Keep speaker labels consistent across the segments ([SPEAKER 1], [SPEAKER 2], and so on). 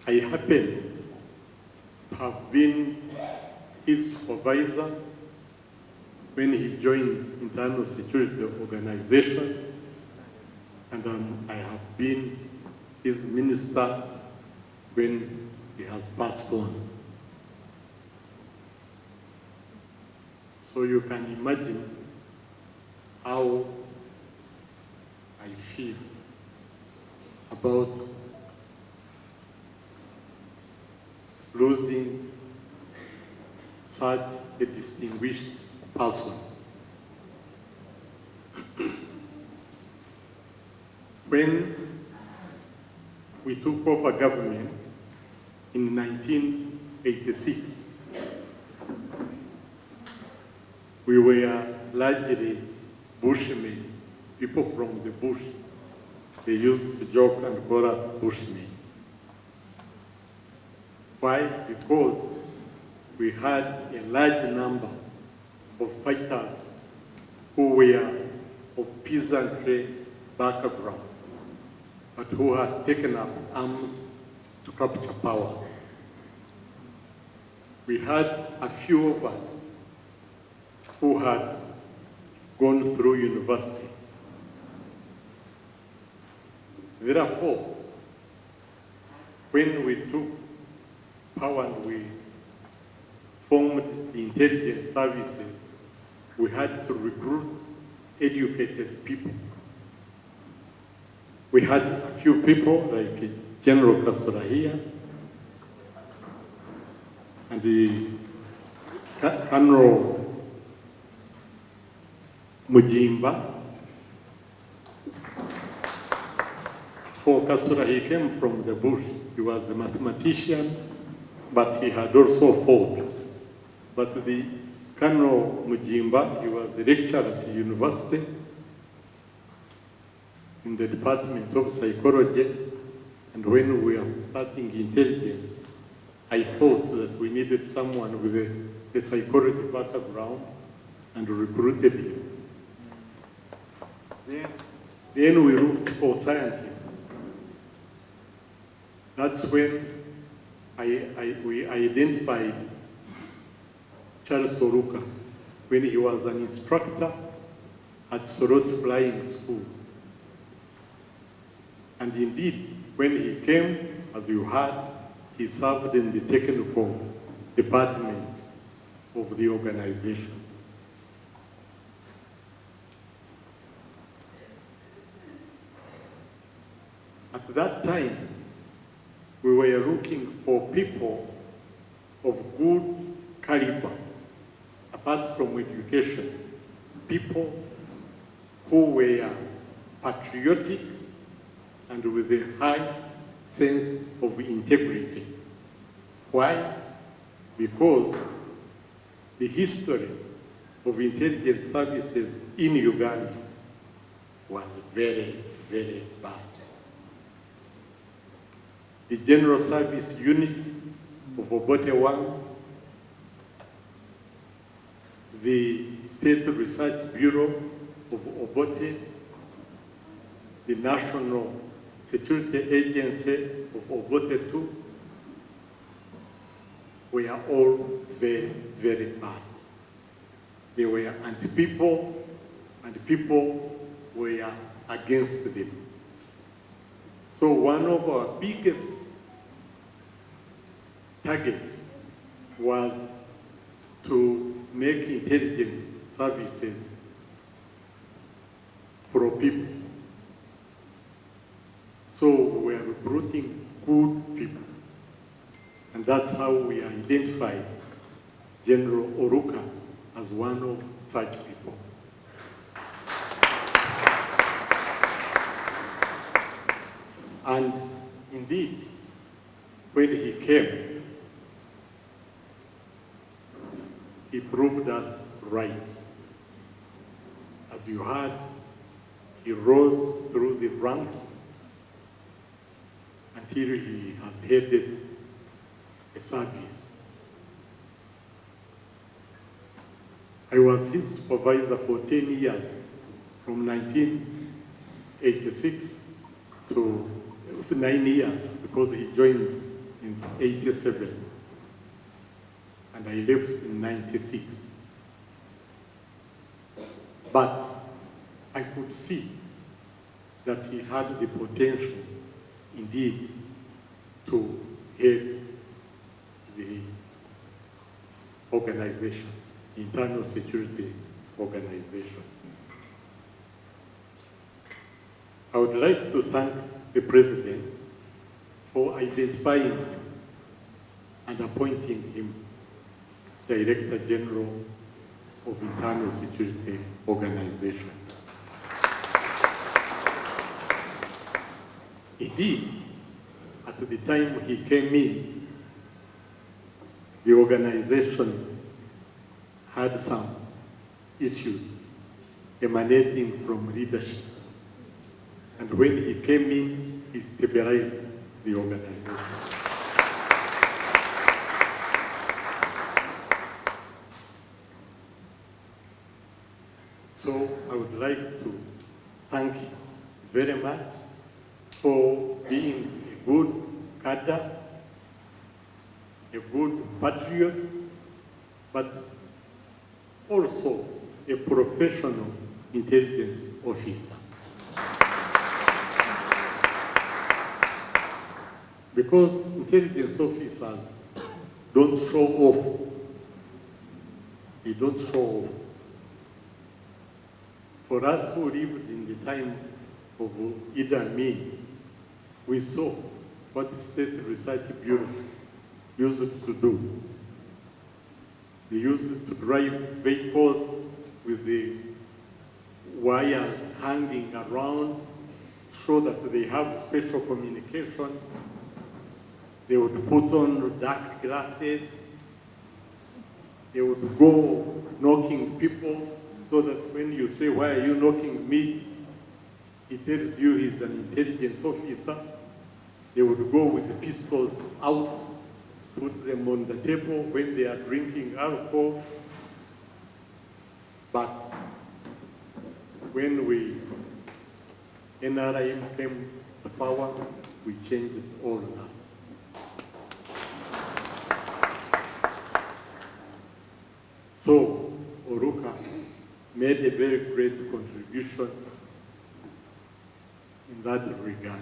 [SPEAKER 1] I happen to have been his supervisor when he joined Internal Security Organization, and I have been his minister when he has passed on. So you can imagine how I feel about losing such a distinguished person. When we took over government in 1986, we were largely bushmen, people from the bush. They used to joke and call us bushmen. Why? Because we had a large number of fighters who were of peasantry background, but who had taken up arms to capture power. We had a few of us who had gone through university. Therefore, when we took power and we formed the intelligence services, we had to recruit educated people. We had a few people like General Kasura here, and the Colonel Mujimba. For Kasura, he came from the bush. He was a mathematician, but he had also fought. But the Colonel Mujimba, he was a lecturer at the university in the Department of Psychology, and when we were starting intelligence, I thought that we needed someone with a psychology background and recruited him. Then we looked for scientists. That's when we identified Charles Oluka when he was an instructor at Sorot Flying School. And indeed, when he came, as you heard, he served in the technical department of the organization. At that time, we were looking for people of good caliber, apart from education, people who were patriotic and with a high sense of integrity. Why? Because the history of intelligence services in Uganda was very, very bad. The General Service Unit of Obote 1, the State Research Bureau of Obote, the National Security Agency of Obote 2, were all very, very bad. They were anti-people, and people were against them. So one of our biggest target was to make intelligence services pro-people. So we are recruiting good people. And that's how we identified General Oluka as one of such people. And indeed, when he came, he proved us right. As you heard, he rose through the ranks until he has headed a service. I was his supervisor for 10 years, from 1986 to 9 years, because he joined in 87, and I left in 96. But I could see that he had the potential, indeed, to head the organization, internal security organization. I would like to thank the President for identifying him and appointing him Director General of Internal Security Organization. Indeed, at the time he came in, the organization had some issues emanating from leadership. And when he came in, he stabilized the organization. So I would like to thank you very much for being a good cadre, a good patriot, but also a professional intelligence officer. Because intelligence officers don't show off. They don't show off. For us who lived in the time of Idi Amin, we saw what the State Research Bureau used to do. They used to drive vehicles with the wires hanging around so that they have special communication. They would put on dark glasses. They would go knocking people so that when you say, "Why are you knocking me?" he tells you he's an intelligence officer. They would go with the pistols out, put them on the table when they are drinking alcohol. But when NRM came to power, we changed all that. So Oluka made a very great contribution in that regard.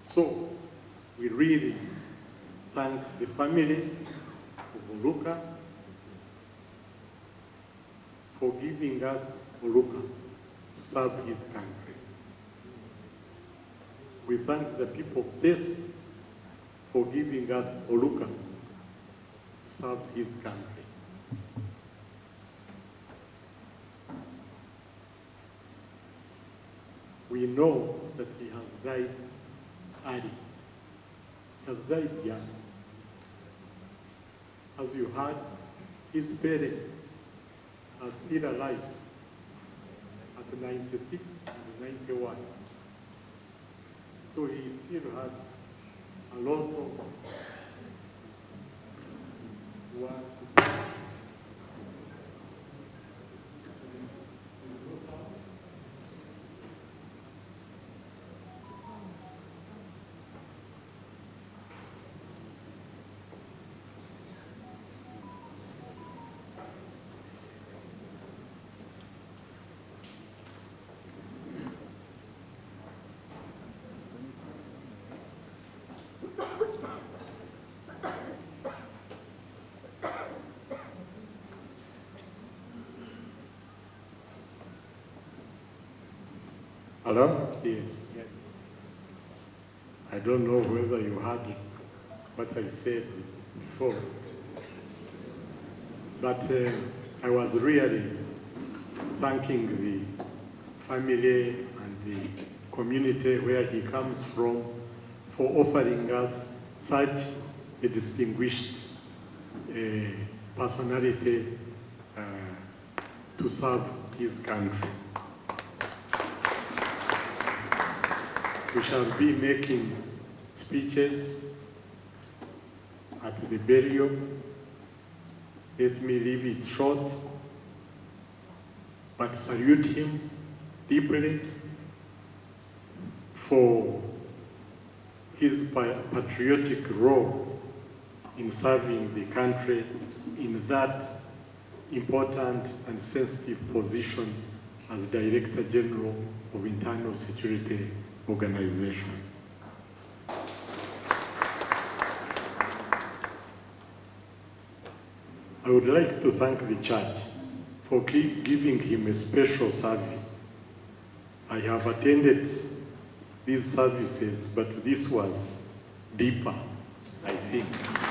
[SPEAKER 1] So we really thank the family of Oluka for giving us Oluka to serve his country. We thank the people of Teso for giving us Oluka to serve his country. We know that he has died early. He has died young. As you heard, his parents are still alive at 96 and 91. So he still had a lot of work. Hello? Yes. Yes. I don't know whether you heard what I said before, but I was really thanking the family and the community where he comes from for offering us such a distinguished personality to serve his country. We shall be making speeches at the burial. Let me leave it short, but salute him deeply for his patriotic role in serving the country in that important and sensitive position as Director General of Internal Security Organization. I would like to thank the church for giving him a special service. I have attended these services, but this was deeper, I think.